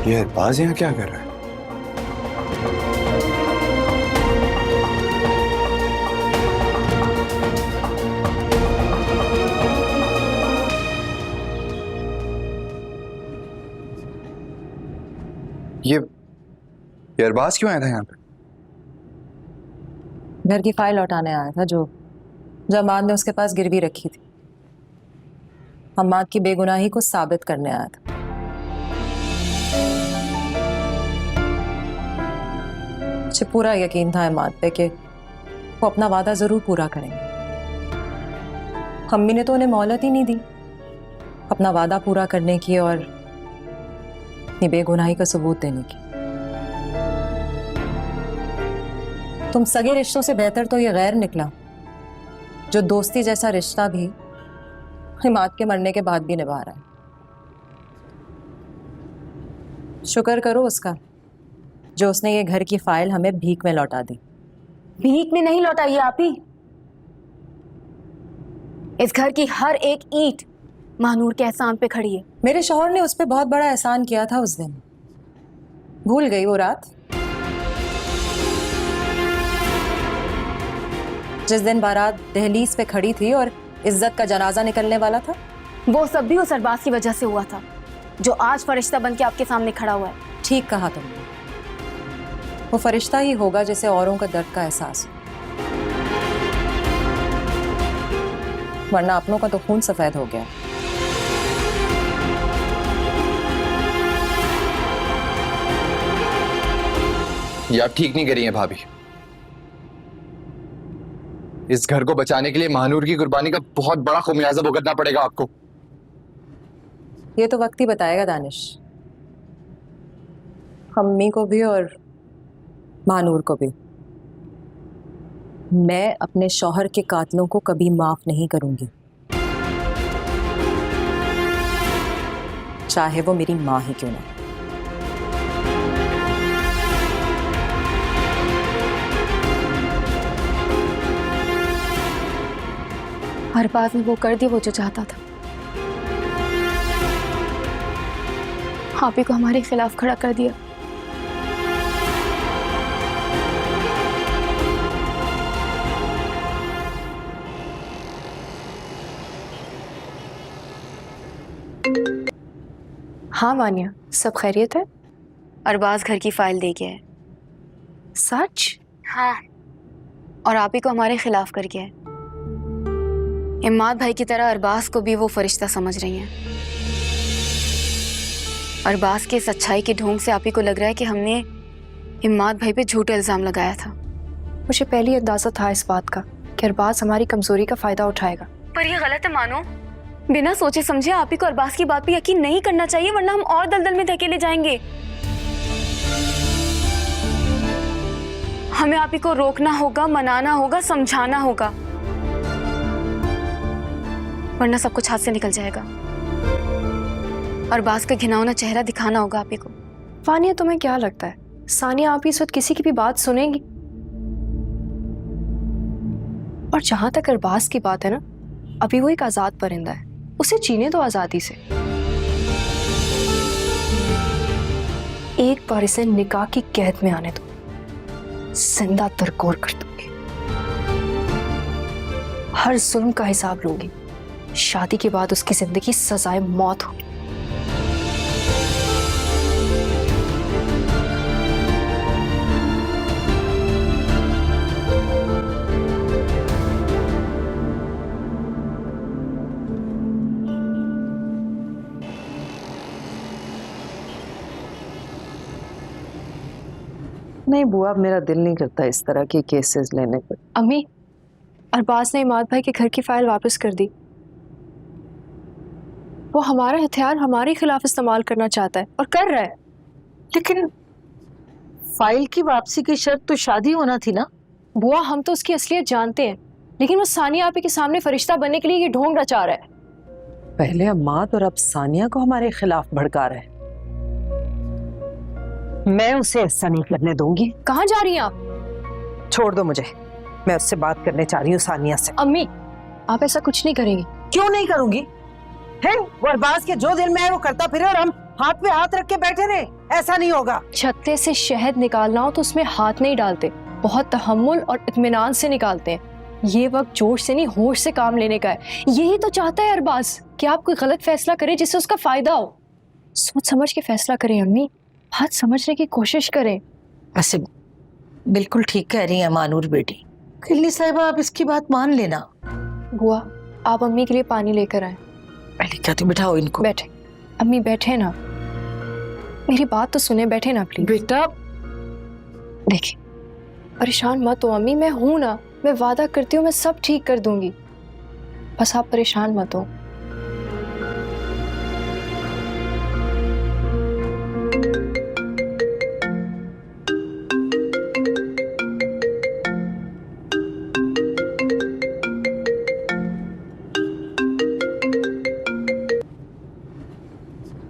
ये अरबाज यहाँ क्या कर रहा है? ये अरबाज क्यों आया था यहाँ पे? घर की फाइल लौटाने आया था जो अम्माद ने उसके पास गिरवी रखी थी। अम्माद की बेगुनाही को साबित करने आया था। मुझे पूरा यकीन था अम्माद पे कि वो अपना वादा जरूर पूरा करेंगे। अम्मी ने तो उन्हें मोहलत ही नहीं दी अपना वादा पूरा करने की और अपनी बेगुनाही का सबूत देने की। तुम सगे रिश्तों से बेहतर तो ये गैर निकला जो दोस्ती जैसा रिश्ता भी इमाद के मरने के बाद भी निभा रहा है। शुक्र करो उसका जो उसने ये घर की फाइल हमें भीख में लौटा दी। भीख में नहीं लौटाई आप ही। इस घर की हर एक ईंट महानूर के एहसान पे खड़ी है। मेरे शौहर ने उस पर बहुत बड़ा एहसान किया था उस दिन। भूल गई वो रात जिस दिन बारात दहलीज पे खड़ी थी और इज्जत का जनाजा निकलने वाला था। वो सब भी उस अरबाज की वजह से हुआ था जो आज फरिश्ता बन के आपके सामने खड़ा हुआ है। ठीक कहा तुमने। वो फरिश्ता ही होगा जिसे औरों का दर्द का एहसास हो, वरना अपनों का तो खून सफेद हो गया। ये आप ठीक नहीं करी हैं भाभी। इस घर को बचाने के लिए महानूर की कुर्बानी का बहुत बड़ा खुमियाजा भुगतना पड़ेगा आपको। ये तो वक्त ही बताएगा दानिश, अम्मी को भी और महानूर को भी। मैं अपने शौहर के कातलों को कभी माफ नहीं करूंगी, चाहे वो मेरी मां ही क्यों ना। अरबाज ने वो कर दिया वो जो चाहता था। आप ही को हमारे खिलाफ खड़ा कर दिया। हाँ वानिया, सब खैरियत है? अरबाज घर की फाइल दे गया है। सच? हाँ। और आप ही को हमारे खिलाफ कर गया है। इमाद भाई की तरह अरबाज को भी वो फरिश्ता समझ रही हैं। अरबाज के सच्चाई के ढोंग से आप ही को लग रहा है कि हमने इमाद भाई पे झूठा इल्जाम लगाया था। मुझे पहले ही अंदाजा था इस बात का कि अरबाज हमारी कमजोरी का फायदा उठाएगा। पर ये गलत है मानो। बिना सोचे समझे आप ही को अरबाज की बात पे यकीन नहीं करना चाहिए, वरना हम और दलदल में धकेले जाएंगे। हमें आप ही को रोकना होगा, मनाना होगा, समझाना होगा, वरना सब कुछ हाथ से निकल जाएगा। अरबाज का घिनौना चेहरा दिखाना होगा आप ही को। वानिया, तुम्हें क्या लगता है सानिया आप इस वक्त किसी की भी बात सुनेंगी? और जहां तक अरबाज की बात है ना, अभी वो एक आजाद परिंदा है, उसे जीने दो आजादी से। एक बार इसे निकाह की कैद में आने दो, जिंदा तरकोर कर दूंगी, हर जुल्म का हिसाब लूंगी। शादी के बाद उसकी जिंदगी सजाए मौत होगी। नहीं बुआ, मेरा दिल नहीं करता इस तरह के केसेस लेने पर। अम्मी, अरबाज ने इमाद भाई के घर की फाइल वापस कर दी। वो हमारा हथियार हमारे खिलाफ इस्तेमाल करना चाहता है और कर रहा है। लेकिन फाइल की वापसी की शर्त तो शादी होना थी ना। बुआ, हम तो उसकी असलियत जानते हैं, लेकिन वो सानिया आपी के सामने फरिश्ता बनने के लिए ये ढोंग रचा रहा है। पहले अम्माद और अब सानिया को हमारे खिलाफ भड़का रहा है। मैं उसे ऐसा नहीं करने दूंगी। कहाँ जा रही हैं आप? छोड़ दो मुझे, मैं उससे बात करने चाह रही हूँ, सानिया से। अम्मी, आप ऐसा कुछ नहीं करेंगी। क्यों नहीं करूंगी? है वो अरबाज के जो दिल में है वो करता फिरे और हम हाथ पे हाथ रख के बैठे रहे? ऐसा नहीं होगा। छत्ते से शहद निकालना हो तो उसमें हाथ नहीं डालते, बहुत तहम्मुल और इत्मीनान से निकालते हैं। ये वक्त जोश से नहीं होश से काम लेने का है। यही तो चाहता है अरबाज कि आप कोई गलत फैसला करें जिससे उसका फायदा हो। सोच समझ के फैसला करें अम्मी, बात समझने की कोशिश करें। वैसे बिल्कुल ठीक कह रही है मानूर बेटी। खिल्ली साहिबा, आप इसकी बात मान लेना। बुआ, आप अम्मी के लिए पानी लेकर आए। पहले क्या तो बिठाओ इनको। बैठे अम्मी, बैठे ना, मेरी बात तो सुने, बैठे ना प्लीज। बेटा देखिए, परेशान मत हो अम्मी, मैं हूं ना, मैं वादा करती हूँ मैं सब ठीक कर दूंगी, बस आप परेशान मत हो।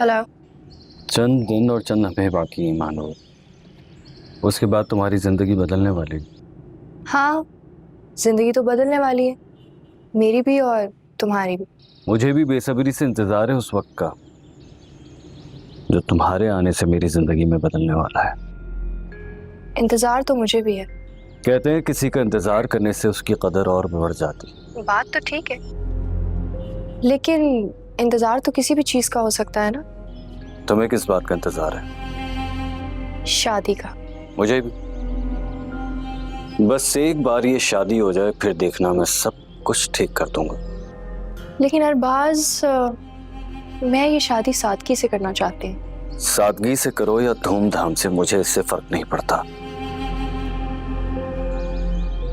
हेलो। चंद दिन और चंद हमें बाकी हैं मानो, उसके बाद तुम्हारी जिंदगी बदलने वाली। हाँ, जिंदगी तो बदलने वाली है, मेरी भी और तुम्हारी भी। मुझे भी बेसब्री से इंतजार है उस वक्त का जो तुम्हारे आने से मेरी जिंदगी में बदलने वाला है। इंतजार तो मुझे भी है। कहते हैं किसी का इंतजार करने से उसकी कदर और बढ़ जाती। बात तो ठीक है, लेकिन इंतजार तो किसी भी चीज का हो सकता है ना। तुम्हें किस बात का इंतजार है? शादी का। मुझे भी। बस एक बार ये शादी हो जाए फिर देखना, मैं सब कुछ ठीक कर दूंगा। लेकिन अरबाज, मैं ये शादी सादगी से करना चाहती हूँ। सादगी से करो या धूमधाम से, मुझे इससे फर्क नहीं पड़ता,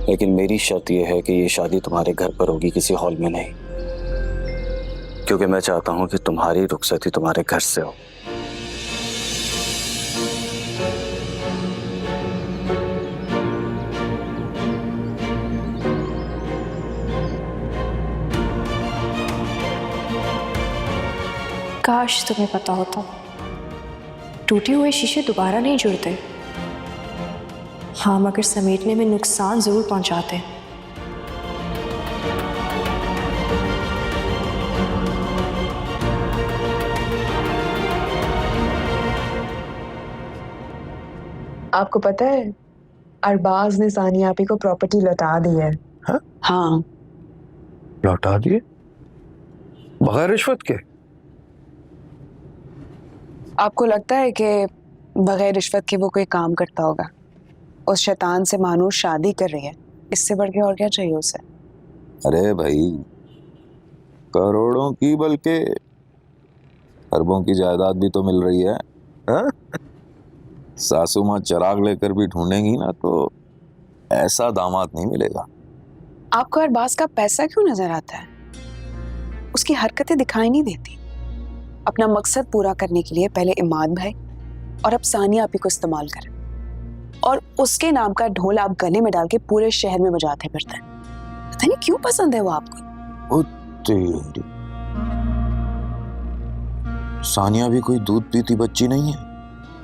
लेकिन मेरी शर्त यह है कि ये शादी तुम्हारे घर पर होगी, किसी हॉल में नहीं, क्योंकि मैं चाहता हूं कि तुम्हारी रुखसती तुम्हारे घर से हो। काश तुम्हें पता होता, टूटे हुए शीशे दोबारा नहीं जुड़ते, हाँ मगर समेटने में नुकसान जरूर पहुंचाते हैं। आपको पता है अरबाज ने सानिया आपी को प्रॉपर्टी लौटा दी है। हाँ, लौटा दिए बगैर रिश्वत के? आपको लगता है कि बगैर रिश्वत के वो कोई काम करता होगा? उस शैतान से मानूर शादी कर रही है, इससे बढ़ के और क्या चाहिए उसे? अरे भाई, करोड़ों की बल्कि अरबों की जायदाद भी तो मिल रही है, हा? सासू माँ चिराग लेकर भी ढूंढेंगी ना तो ऐसा दामाद नहीं मिलेगा। आपको अरबाज का पैसा क्यों नजर आता है? उसकी हरकतें दिखाई नहीं देती। अपना मकसद पूरा करने के लिए पहले इमाद भाई और अब सानिया आपी को इस्तेमाल करें, और उसके नाम का ढोल आप गले में डाल के पूरे शहर में बजाते फिरते हैं। पता नहीं क्यों पसंद है वो आपको। तेरी सानिया भी कोई दूध पीती बच्ची नहीं है,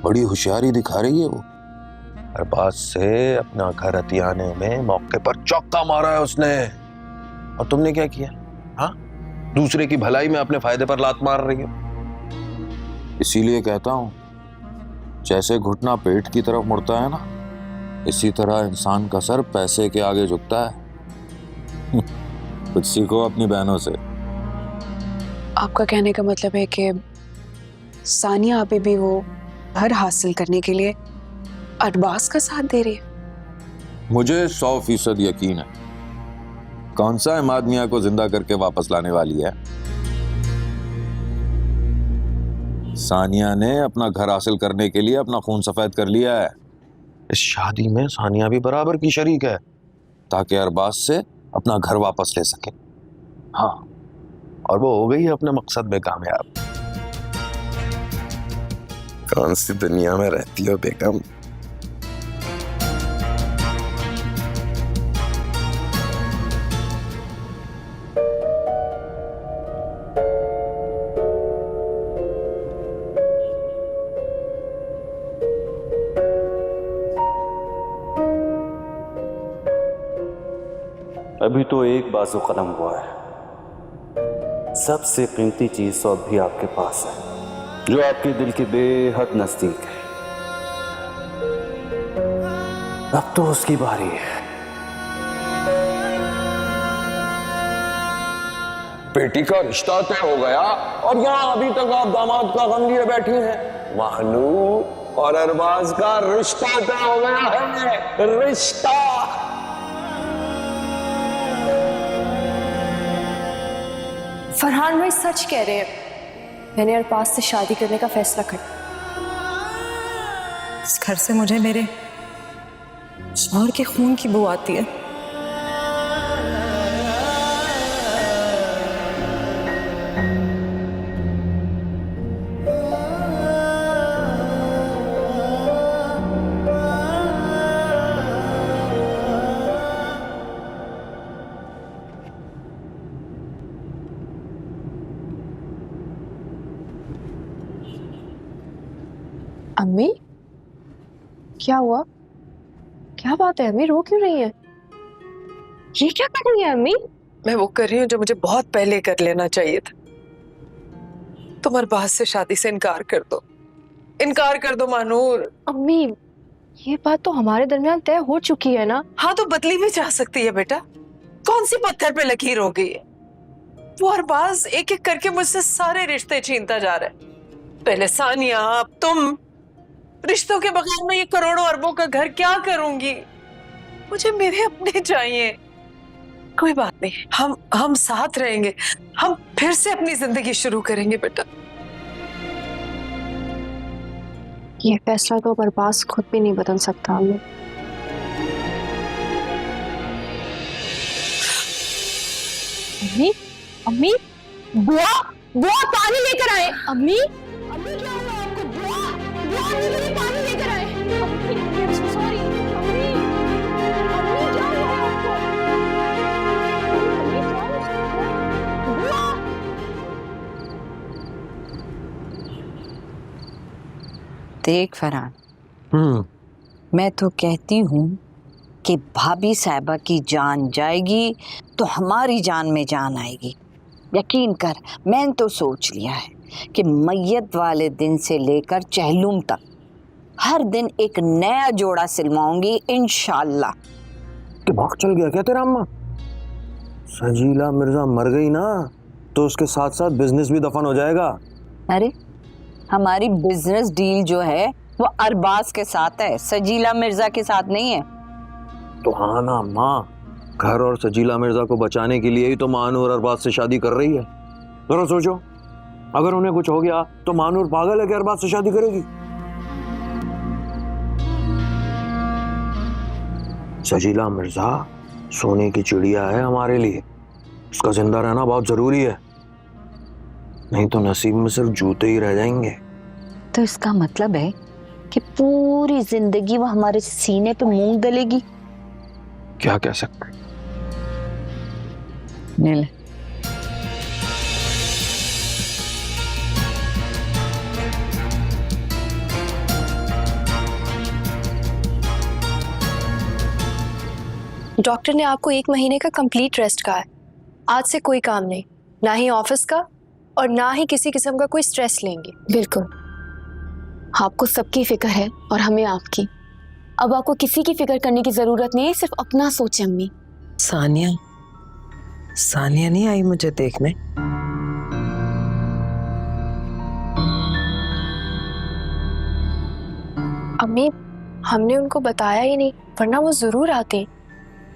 बड़ी होशियारी दिखा रही है वो। अरबाज से अपना घर हथियाने में मौके पर चौका मारा है उसने, और तुमने क्या किया? हाँ, दूसरे की भलाई में अपने फायदे पर लात मार रही हो। इसीलिए कहता हूं, जैसे घुटना पेट की तरफ मुड़ता है ना, इसी तरह इंसान का सर पैसे के आगे झुकता है। कुछ सीखो अपनी बहनों से। आपका कहने का मतलब है कि सानिया आपी भी वो घर हासिल करने के लिए अरबाज का साथ दे रही है? मुझे 100% यकीन है। कौन सा इमाद मियां को जिंदा करके वापस लाने वाली है? सानिया ने अपना घर हासिल करने के लिए अपना खून सफेद कर लिया है। इस शादी में सानिया भी बराबर की शरीक है, ताकि अरबाज से अपना घर वापस ले सके। हाँ, और वो हो गई है अपने मकसद में कामयाब। कौन सी दुनिया में रहती हो बेगम? अभी तो एक बाजू कलम हुआ है, सबसे कीमती चीज तो अब भी आपके पास है। जो आपके दिल के बेहद नजदीक है। अब तो उसकी बारी है। बेटी का रिश्ता तय हो गया और यहाँ अभी तक आप दामाद का गम लिए बैठी हैं। महानूर और अरबाज का रिश्ता तय हो गया है। रिश्ता। फरहान भाई सच कह रहे हैं, मैंने अरबाज से शादी करने का फैसला कर। इस घर से मुझे मेरे शौहर के खून की बू आती है। अम्मी क्या हुआ? क्या बात है अम्मी, रो क्यों रही है? ये क्या कर रही है अम्मी? मैं वो कर रही हूँ जो मुझे बहुत पहले कर लेना चाहिए था। तुम अरबाज से शादी से इनकार कर दो, इनकार कर दो मानूर। अम्मी ये बात तो हमारे दरमियान तय हो चुकी है ना। हाँ तो बदली भी जा सकती है बेटा, कौन सी पत्थर पे लकीर हो गई है। वो अरबाज एक एक करके मुझसे सारे रिश्ते छीनता जा रहा है। पहले सानिया, अब तुम। रिश्तों के बगैर मैं ये करोड़ों अरबों का घर क्या करूंगी? मुझे मेरे अपने चाहिए। कोई बात नहीं, हम साथ रहेंगे, हम फिर से अपनी जिंदगी शुरू करेंगे बेटा। ये फैसला तो अरबाज खुद भी नहीं बदल सकता अम्मी। अम्मी अम्मी बुआ बुआ पानी लेकर आए। अम्मी अम्मी क्या हुआ आपको? बुआ बुआ मेरे लिए पानी लेकर आए। अम्मी I'm so sorry। अम्मी अम्मी क्या हुआ आपको? अम्मी क्या हुआ? बुआ देख फरहान, मैं तो कहती हूँ कि भाभी साहिबा की जान जाएगी तो हमारी जान में जान आएगी। यकीन कर, मैंने तो सोच लिया है कि मैयत वाले दिन से लेकर चहलुम तक हर दिन एक नया जोड़ा सिलवाऊंगी इंशाल्लाह। दिमाग चल गया क्या तेरा अम्मा? सजीला मिर्जा मर गई ना तो उसके साथ साथ बिजनेस भी दफन हो जाएगा। अरे हमारी बिजनेस डील जो है वो अरबाज के साथ है, सजीला मिर्जा के साथ नहीं है। तो हाँ ना अम्मा, घर और सजीला मिर्जा को बचाने के लिए ही तो मानूर अरबाज से शादी कर रही है। जरा सोचो, अगर उन्हें कुछ हो गया तो मानूर पागल है कि अरबाज से शादी करेगी? सजीला मिर्जा सोने की चिड़िया है हमारे लिए, उसका जिंदा रहना बहुत जरूरी है, नहीं तो नसीब में सिर्फ जूते ही रह जाएंगे। तो इसका मतलब है कि पूरी जिंदगी वो हमारे सीने पे मूंग दलेगी। क्या कह सकते? नील डॉक्टर ने आपको 1 महीने का कंप्लीट रेस्ट कहा है। आज से कोई काम नहीं, ना ही ऑफिस का और ना ही किसी किस्म का कोई स्ट्रेस लेंगे। बिल्कुल, आपको सबकी फिक्र है और हमें आपकी। अब आपको किसी की फिक्र करने की जरूरत नहीं है, सिर्फ अपना सोचें अम्मी। सानिया, सानिया नहीं आई मुझे देखने? अम्मी हमने उनको बताया ही नहीं, वरना वो जरूर आते।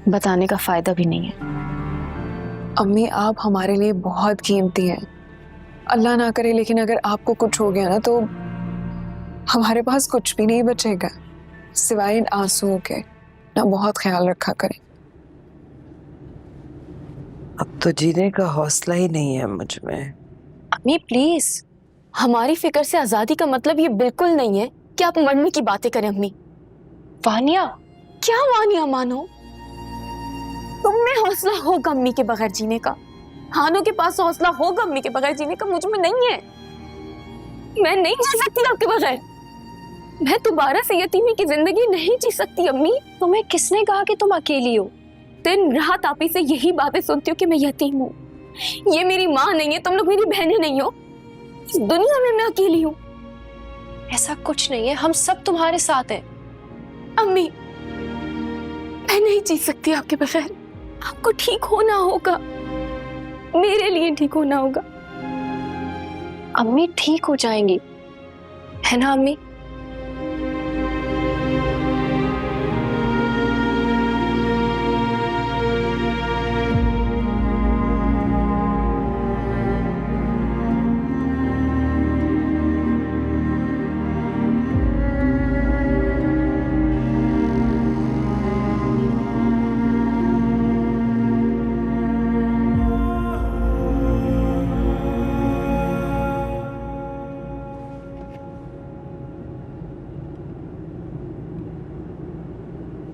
बताने का फायदा भी नहीं है। अम्मी आप हमारे लिए बहुत कीमती हैं। अल्लाह ना करे लेकिन अगर आपको कुछ हो गया ना तो हमारे पास कुछ भी नहीं बचेगा सिवाय इन आंसुओं के। ना बहुत ख्याल रखा करें। अब तो जीने का हौसला ही नहीं है मुझ में। अम्मी प्लीज, हमारी फिक्र से आजादी का मतलब ये बिल्कुल नहीं है कि आप मरने की बातें करें। अम्मी वानिया, क्या वानिया मानो? तुम में हौसला होगा अम्मी के बगैर जीने का, हानो के पास हौसला होगा अम्मी के बगैर जीने का, मुझ में नहीं है। मैं नहीं जी सकती आपके बगैर। मैं दोबारा से यतीमी की जिंदगी नहीं जी सकती अम्मी। तुम्हें किसने कहा कि तुम अकेली हो? दिन रात आप ही से यही बातें सुनती हो कि मैं यतीम हूँ। ये मेरी माँ नहीं है, तुम लोग मेरी बहनें नहीं हो। इस दुनिया में मैं अकेली हूँ। ऐसा कुछ नहीं है, हम सब तुम्हारे साथ हैं। अम्मी, मैं नहीं जी सकती आपके बगैर। आपको ठीक होना होगा, मेरे लिए ठीक होना होगा। अम्मी ठीक हो जाएंगी, है ना अम्मी?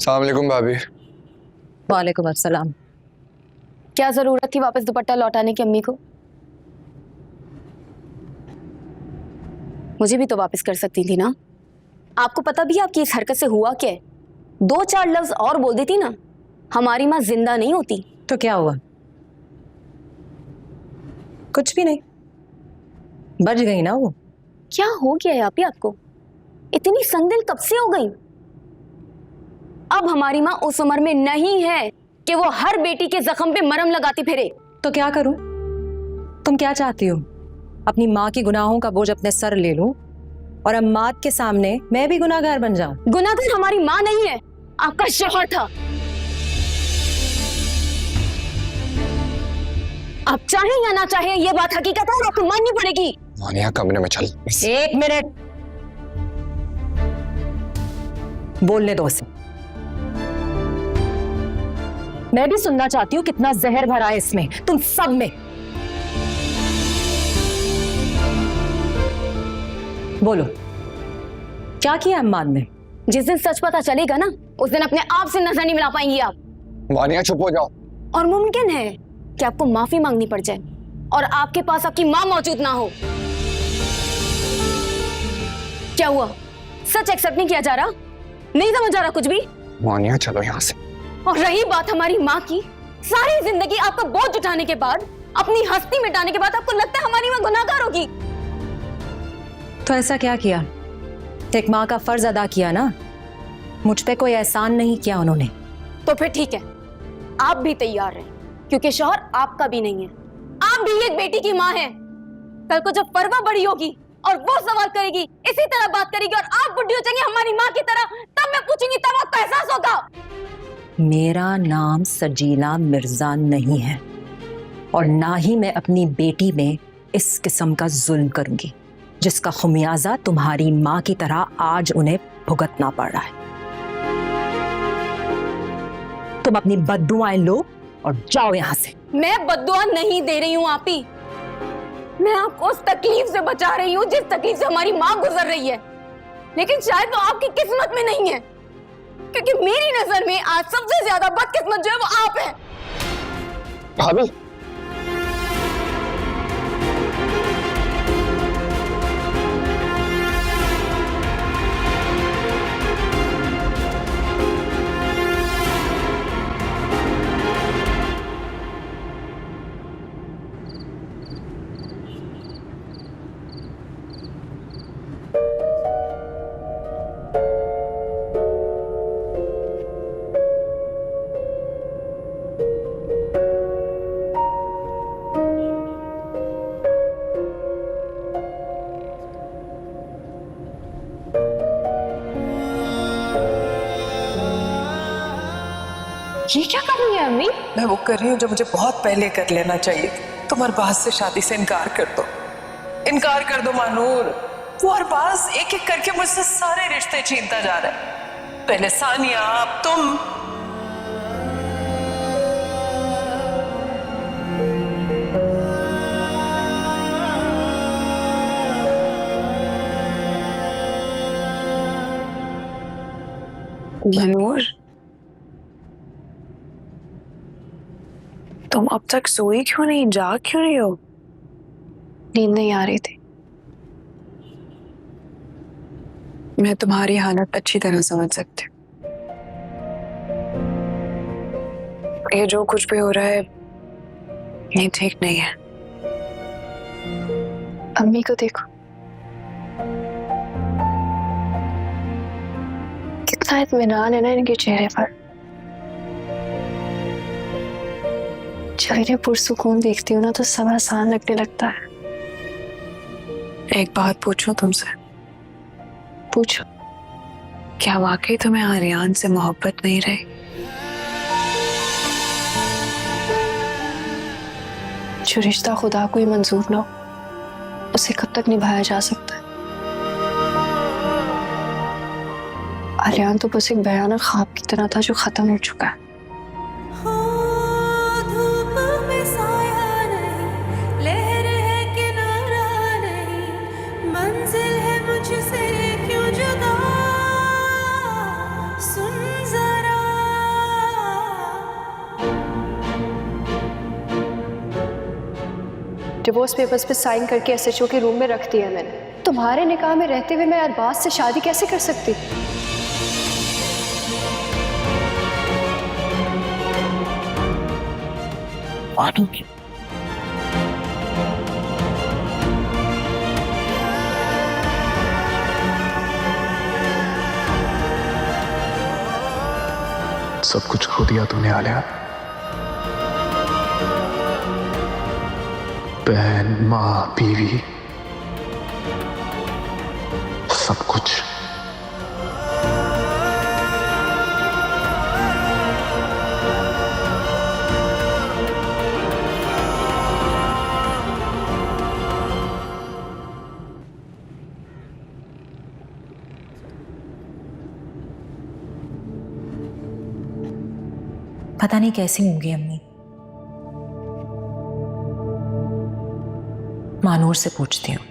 अस्सलाम वालेकुम भाभी। वालेकुम अस्सलाम। क्या जरूरत थी वापस दुपट्टा लौटाने की अम्मी को? मुझे भी तो वापस कर सकती थी ना। आपको पता भी है आपकी इस हरकत से हुआ क्या है? 2-4 लफ्ज और बोल देती ना, हमारी माँ जिंदा नहीं होती। तो क्या हुआ? कुछ भी नहीं, बच गई ना वो। क्या हो गया है आप ही आपको? इतनी संगदिल कब से हो गई? अब हमारी माँ उस उम्र में नहीं है कि वो हर बेटी के जख्म पे मरहम लगाती फिरे। तो क्या करूं? तुम क्या चाहती हो? अपनी माँ की गुनाहों का बोझ अपने सर ले लूं और अम्मात के सामने मैं भी गुनाहगार बन जाऊं? गुनाहगार हमारी माँ नहीं है, आपका शौहर था। आप चाहे या ना चाहे ये बात हकीकत है और आपको माननी पड़ेगी। मानिया कमरे में चल। एक मिनट, बोलने दो उसे। मैं भी सुनना चाहती हूँ कितना जहर भरा है इसमें, तुम सब में। बोलो, क्या किया अम्मान ने? जिस दिन सच पता चलेगा ना, उस दिन अपने आप से नजर नहीं मिला पाएंगी आप। मानिया चुप हो जाओ। और मुमकिन है कि आपको माफी मांगनी पड़ जाए और आपके पास आपकी माँ मौजूद ना हो। क्या हुआ? सच एक्सेप्ट नहीं किया जा रहा? नहीं समझ आ रहा कुछ भी? मानिया चलो यहाँ से। और रही बात हमारी माँ की, सारी जिंदगी आपका बोझ उठाने के बाद, अपनी हस्ती मिटाने के बाद आपको लगता है हमारी माँ गुनाहगार होगी? तो ऐसा क्या किया? एक माँ का फर्ज अदा किया ना, मुझ पे कोई एहसान नहीं किया उन्होंने। तो फिर ठीक है, आप भी तैयार रहें, क्योंकि शौहर आपका भी नहीं है। आप भी एक बेटी की माँ हैं। कल को जब परवा बड़ी होगी और वो सवाल करेगी, इसी तरह बात करेगी और आप बुढ़ी हो जाएंगी हमारी माँ की तरह, तब मैं पूछूंगी, तब आपको एहसास होगा। मेरा नाम सजीला मिर्जा नहीं है और ना ही मैं अपनी बेटी में इस किस्म का जुल्म करूंगी जिसका खुमियाजा तुम्हारी माँ की तरह आज उन्हें भुगतना पड़ रहा है। तुम अपनी बद्दुआएं लो और जाओ यहां से। मैं बद्दुआ नहीं दे रही हूँ आप ही, मैं आपको उस तकलीफ से बचा रही हूँ जिस तकलीफ से हमारी माँ गुजर रही है। लेकिन शायद वो आपकी किस्मत में नहीं है, क्योंकि मेरी नजर में आज सबसे ज्यादा बदकिस्मत जो है वो आप हैं। भाभी ये क्या कर रही है अम्मी? मैं वो कर रही हूँ जो मुझे बहुत पहले कर लेना चाहिए। तुम अरबाज से शादी से इनकार कर दो, इनकार कर दो मानूर। वो अरबाज एक एक करके मुझसे सारे रिश्ते छीनता जा रहा है। पहले सानिया, अब तुम। मनोर, तुम अब तक सोई क्यों नहीं, जाग क्यों नहीं हो? नींद नहीं आ रही थी। मैं तुम्हारी हालत अच्छी तरह समझ सकती हूँ। ये जो कुछ भी हो रहा है ये ठीक नहीं है। अम्मी को देखो, पता इत्मीनान है ना इनके चेहरे पर। जब इन्हें पुरसुकून देखती हूँ ना तो सब आसान लगने लगता है। एक बात पूछूं तुमसे? पूछो। क्या वाकई तुम्हें आर्यान से मोहब्बत नहीं रही? जो रिश्ता खुदा को ही मंजूर ना हो उसे कब तक निभाया जा सकता है? आर्यान तो बस एक भयानक ख्वाब की तरह था जो खत्म हो चुका है। डिवोर्स पेपर्स पे साइन करके एसएचओ के रूम में रख दिया मैंने। तुम्हारे निकाह में रहते हुए मैं अरबाज से शादी कैसे कर सकती? मानूंगी। सब कुछ खो दिया तूने आलिया। बहन, माँ, बीवी, सब कुछ। पता नहीं कैसी होंगी अम्मी। मानूर से पूछती हूँ।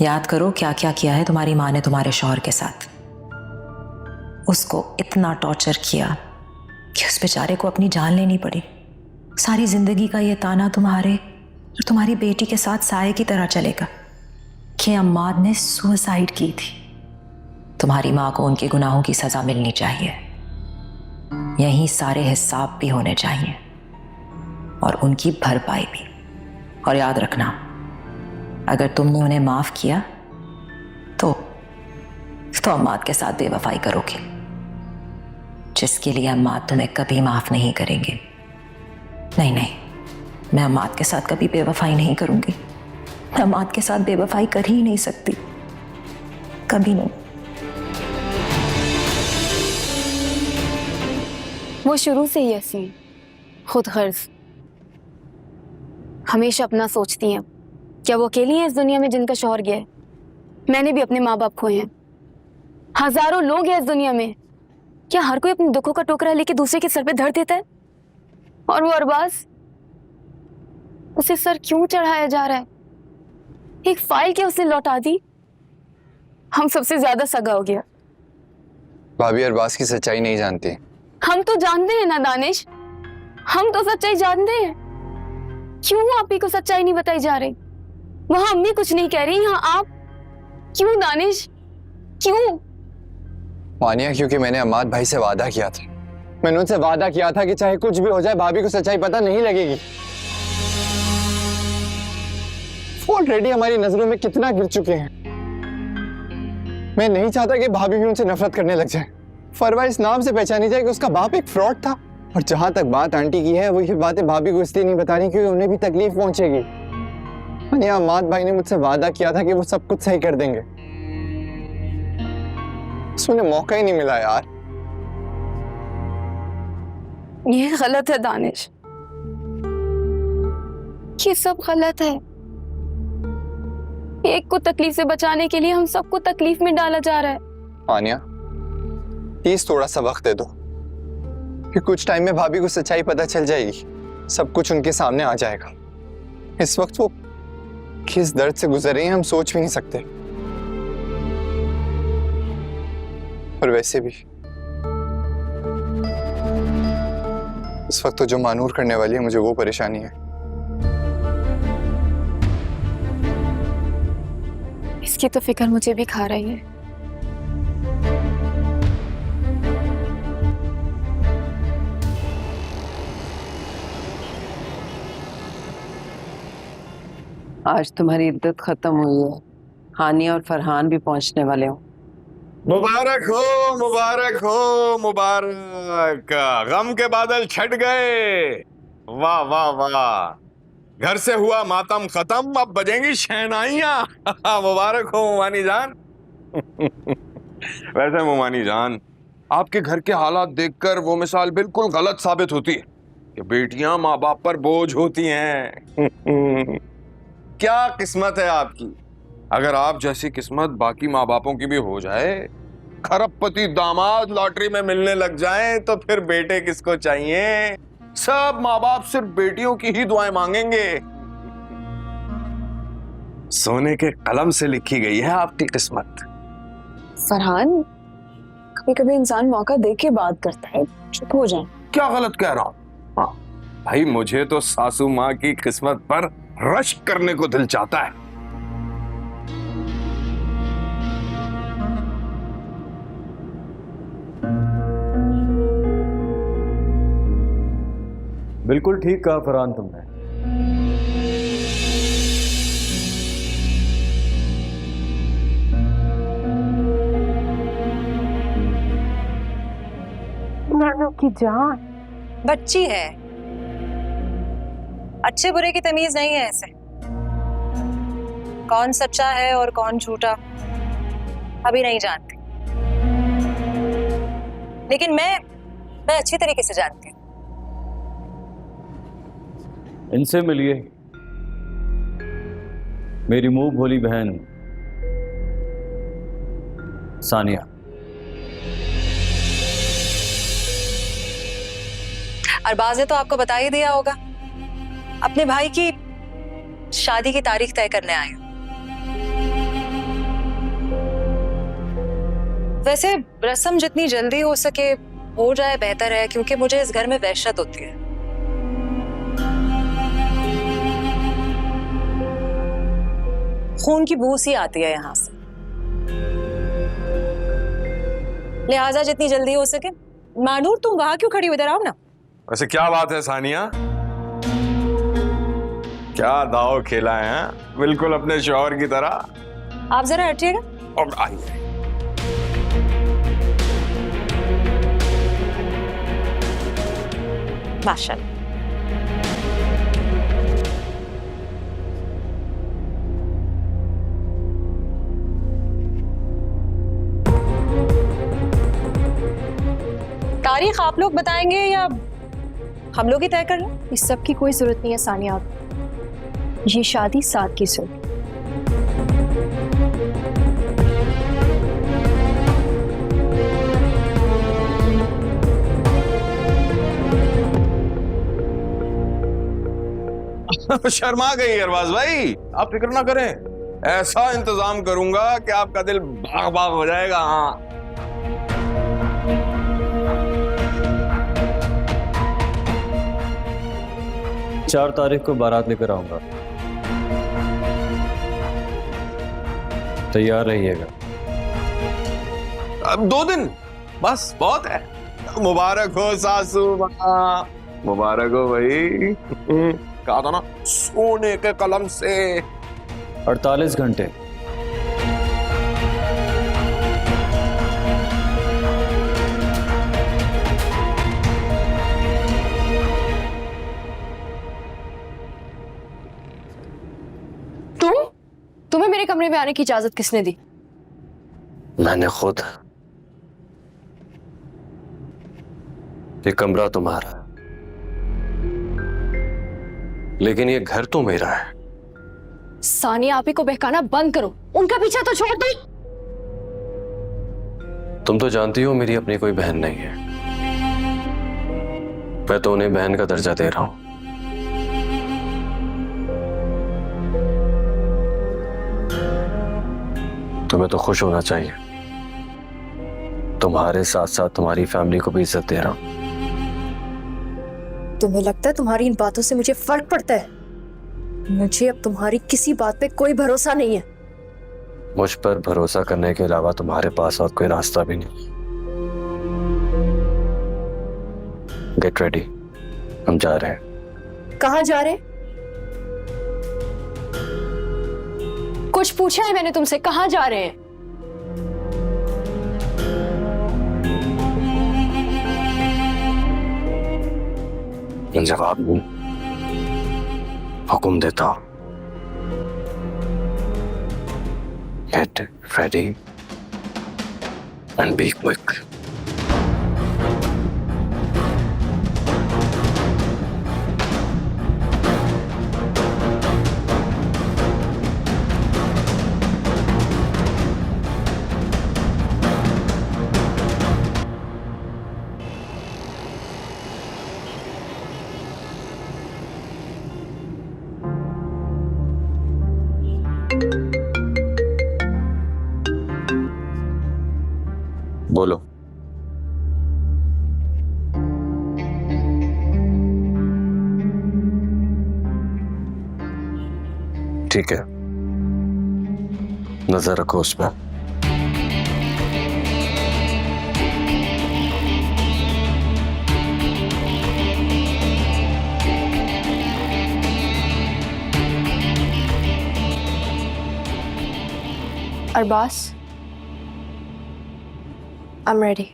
याद करो क्या क्या किया है तुम्हारी माँ ने तुम्हारे शौहर के साथ। उसको इतना टॉर्चर किया कि उस बेचारे को अपनी जान लेनी पड़ी। सारी जिंदगी का ये ताना तुम्हारे और तुम्हारी बेटी के साथ साए की तरह चलेगा कि अम्माद ने सुसाइड की थी। तुम्हारी माँ को उनके गुनाहों की सजा मिलनी चाहिए। यही सारे हिसाब भी होने चाहिए और उनकी भरपाई भी। और याद रखना, अगर तुमने उन्हें माफ किया तो अम्माद के साथ बेवफाई करोगे, जिसके लिए अम्माद तुम्हें कभी माफ नहीं करेंगे। नहीं नहीं, मैं अम्माद के साथ कभी बेवफाई नहीं करूंगी। मैं अम्माद के साथ बेवफाई कर ही नहीं सकती, कभी नहीं। वो शुरू से ही ऐसी हैं, खुद गर्ज, हमेशा अपना सोचती हैं। क्या वो अकेली हैं इस दुनिया में जिनका शौहर गया है? मैंने भी अपने माँ बाप खोए हैं। हजारों लोग हैं इस दुनिया में। क्या हर कोई अपने दुखों का टोकरा लेके दूसरे के सर पे धर देता है? और वो अरबाज, उसे सर क्यों चढ़ाया जा रहा है? एक फाइल क्या उसने लौटा दी? हम सबसे ज्यादा सगा हो गया। भाभी अरबाज की सच्चाई नहीं जानती। हम तो जानते हैं ना दानिश, हम तो सच्चाई जानते हैं। क्यों आप ही को सच्चाई नहीं बताई जा रही? वहां अम्मी कुछ नहीं कह रही, यहाँ आप। क्यों दानिश, क्यों? मानिया, क्योंकि मैंने अम्माद भाई से वादा किया था। मैंने उनसे वादा किया था कि चाहे कुछ भी हो जाए भाभी को सच्चाई पता नहीं लगेगी। वो ऑलरेडी हमारी नजरों में कितना गिर चुके हैं। मैं नहीं चाहता कि भाभी भी उनसे नफरत करने लग जाए। फरवा इस नाम से पहचानी जाए कि उसका बाप एक फ्रॉड था। और जहां तक बात आंटी की है, वो ये बातें भाभी को इसलिए नहीं बता रही क्योंकि उन्हें भी तकलीफ पहुंचेगी। अम्माद भाई ने मुझसे वादा किया था कि वो सब कुछ सही कर देंगे। उन्हें मौका ही नहीं मिला यार। ये गलत है दानिश, ये सब गलत है। एक को तकलीफ से बचाने के लिए हम सबको तकलीफ में डाला जा रहा है। आनिया, प्लीज थोड़ा सा वक्त दे दो, कि कुछ टाइम में भाभी को सच्चाई पता चल जाएगी। सब कुछ उनके सामने आ जाएगा। इस वक्त वो किस दर्द से गुजर रही हैं हम सोच भी नहीं सकते। और वैसे भी इस वक्त तो जो मानूर करने वाली है, मुझे वो परेशानी है। इसकी तो फिक्र मुझे भी खा रही है। आज तुम्हारी इद्दत खत्म हुई है हानिया और फरहान भी पहुंचने वाले हो। मुबारक हो, मुबारक हो, मुबारक। गम के बादल छट गए। वाह वाह वाह, घर से हुआ मातम खत्म, अब बजेंगी शहनाइयां। मुबारक हो मुमानी जान। वैसे मुमानी जान, आपके घर के हालात देखकर वो मिसाल बिल्कुल गलत साबित होती है कि बेटियां माँ बाप पर बोझ होती हैं। क्या किस्मत है आपकी। अगर आप जैसी किस्मत बाकी माँ बापों की भी हो जाए, खरबपति दामाद लॉटरी में मिलने लग जाएं, तो फिर बेटे किसको चाहिए। सब माँ बाप सिर्फ बेटियों की ही दुआएं मांगेंगे। सोने के कलम से लिखी गई है आपकी किस्मत। फरहान, कभी कभी इंसान मौका देख के बात करता है, चुप हो जाए। क्या गलत कह रहा हूं? हाँ भाई, मुझे तो सासू माँ की किस्मत पर रश्क करने को दिल चाहता है। बिल्कुल ठीक कहा फरहान तुमने। नानू की जान, बच्ची है, अच्छे बुरे की तमीज नहीं है। ऐसे कौन सच्चा है और कौन झूठा अभी नहीं जानती, लेकिन मैं अच्छी तरीके से जानती हूँ। इनसे मिलिए, मेरी मुंह भोली बहन सानिया। अरबाज ने तो आपको बता ही दिया होगा, अपने भाई की शादी की तारीख तय करने आए हो। वैसे रस्म जितनी जल्दी हो सके हो जाए बेहतर है, क्योंकि मुझे इस घर में वहशत होती है। खून की बू सी आती है यहां से, लिहाजा जितनी जल्दी हो सके। मानूर, तुम वहां क्यों खड़ी हो, इधर आओ ना। वैसे क्या बात है सानिया, क्या दाव खेला है? बिल्कुल अपने शौहर की तरह। आप जरा हटिएगा। और आइए। माशाल्लाह। तारीख आप लोग बताएंगे या हम लोग ही तय कर लें? इस सब की कोई जरूरत नहीं है सानिया, ये शादी साथ की सुन। शर्मा गई अरबाज भाई, आप फिक्र ना करें, ऐसा इंतजाम करूंगा कि आपका दिल बाग बाग हो जाएगा। हाँ, 4 तारीख को बारात लेकर आऊंगा, तैयार रहिएगा। अब 2 दिन बस बहुत है। मुबारक हो सासू माँ, मुबारक हो भाई। कहा था ना, सोने के कलम से। 48 घंटे। तुम्हें मेरे कमरे में आने की इजाजत किसने दी? मैंने खुद। ये कमरा तुम्हारा, लेकिन ये घर तो मेरा है। सानिया आपी को बहकाना बंद करो, उनका पीछा तो छोड़ दो। तुम तो जानती हो मेरी अपनी कोई बहन नहीं है, मैं तो उन्हें बहन का दर्जा दे रहा हूं। तुम्हें तो खुश होना चाहिए, तुम्हारे साथ साथ तुम्हारी फैमिली को भी इज्जत दे रहा हूं। तुम्हें लगता है तुम्हारी इन बातों से मुझे फर्क पड़ता है? मुझे अब तुम्हारी किसी बात पे कोई भरोसा नहीं है। मुझ पर भरोसा करने के अलावा तुम्हारे पास और कोई रास्ता भी नहीं। गेट रेडी, हम जा रहे हैं। कहाँ जा रहे? कुछ पूछा है मैंने तुमसे, कहाँ जा रहे हैं? जवाब दूं, हुक्म देता हूं, get ready and be quick. बोलो। ठीक है, नजर रखो उस पर। Arbaaz, I'm ready.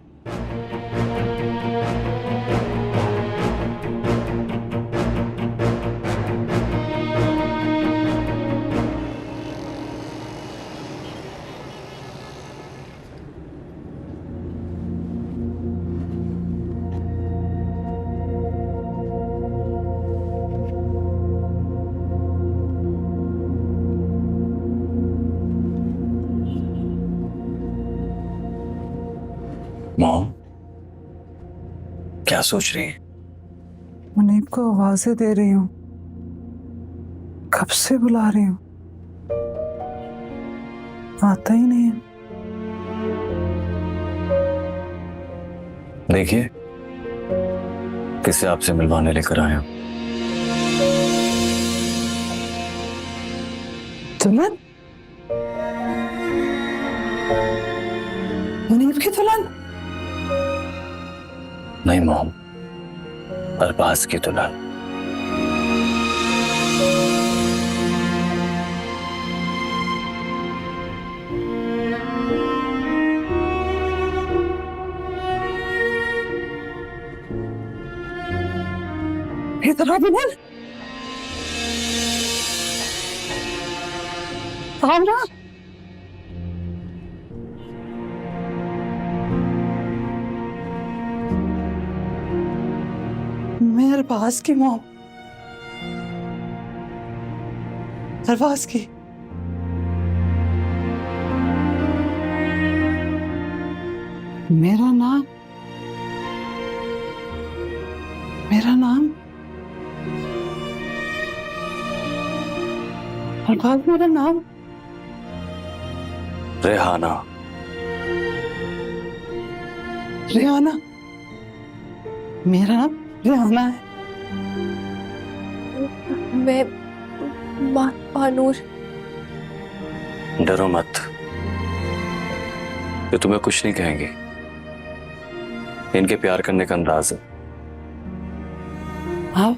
मॉम, क्या सोच रही है? मुनीब को आवाजें दे रही हूँ, कब से बुला रही हूँ, आता ही नहीं है। देखिए, किसे आपसे मिलवाने लेकर आया हूं। दुल्हन? मुनीब की दुल्हन? नहीं मॉम, अरबाज की दुल्हन। इधर आ दुल्हन, आओ ना। मैं अरबाज की मॉम, अरबाज की। मेरा नाम अरबाज, मेरा नाम रेहाना। रेहाना, मेरा नाम रेहाना है। मैं मानूर। डरो मत, ये तुम्हें कुछ नहीं कहेंगे। इनके प्यार करने का अंदाज है। आओ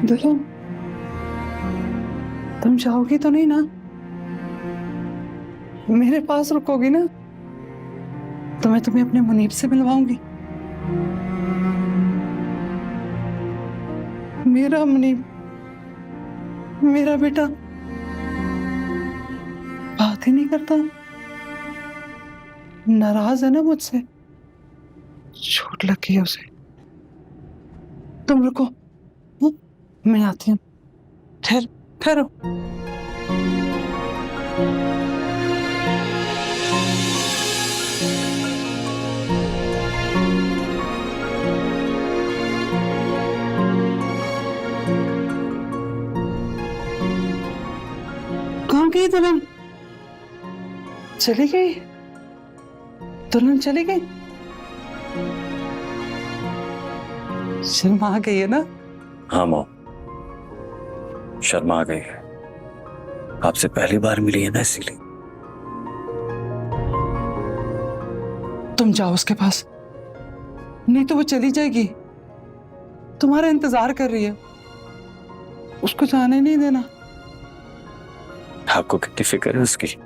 दुल्हन, तुम जाओगी तो नहीं ना? मेरे पास रुकोगी ना? तो मैं तुम्हें अपने मुनीब से मिलवाऊंगी। मेरा मुनीब, मेरा बेटा बात ही नहीं करता, नाराज है ना मुझसे, चोट लगी है उसे। तुम रुको, मैं आती हूँ। ठहरो। कहाँ गई दुल्हन? चली गई? दुल्हन चली गई? शर्मा गई है ना? हाँ मॉम, शर्मा गई है। आपसे पहली बार मिली है ना, इसीलिए। तुम जाओ उसके पास, नहीं तो वो चली जाएगी। तुम्हारा इंतजार कर रही है। उसको जाने नहीं देना। आपको कितनी फिक्र है उसकी?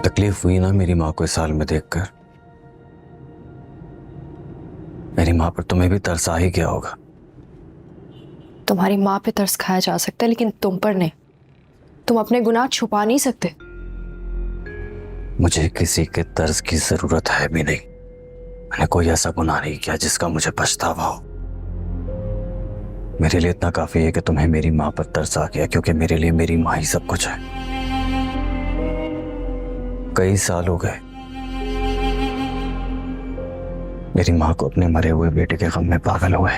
तकलीफ हुई ना मेरी माँ को इस हाल में देखकर? मेरी माँ पर तुम्हें भी तरस आ ही गया होगा। तुम्हारी माँ पे तरस खाया जा सकता है लेकिन तुम पर नहीं। तुम अपने गुनाह छुपा नहीं सकते। मुझे किसी के तर्ज की जरूरत है भी नहीं। मैंने कोई ऐसा गुनाह नहीं किया जिसका मुझे पछतावा हो। मेरे लिए इतना काफी है कि तुम्हें मेरी माँ पर तरस आ गया, क्योंकि मेरे लिए मेरी माँ ही सब कुछ है। कई साल हो गए मेरी माँ को अपने मरे हुए बेटे के गम में पागल हुए।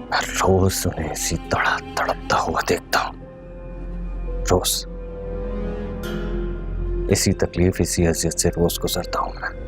हर रोज उन्हें इसी तड़पता हुआ देखता हूं। रोज इसी तकलीफ, इसी अजियत से रोज गुजरता हूं मैं।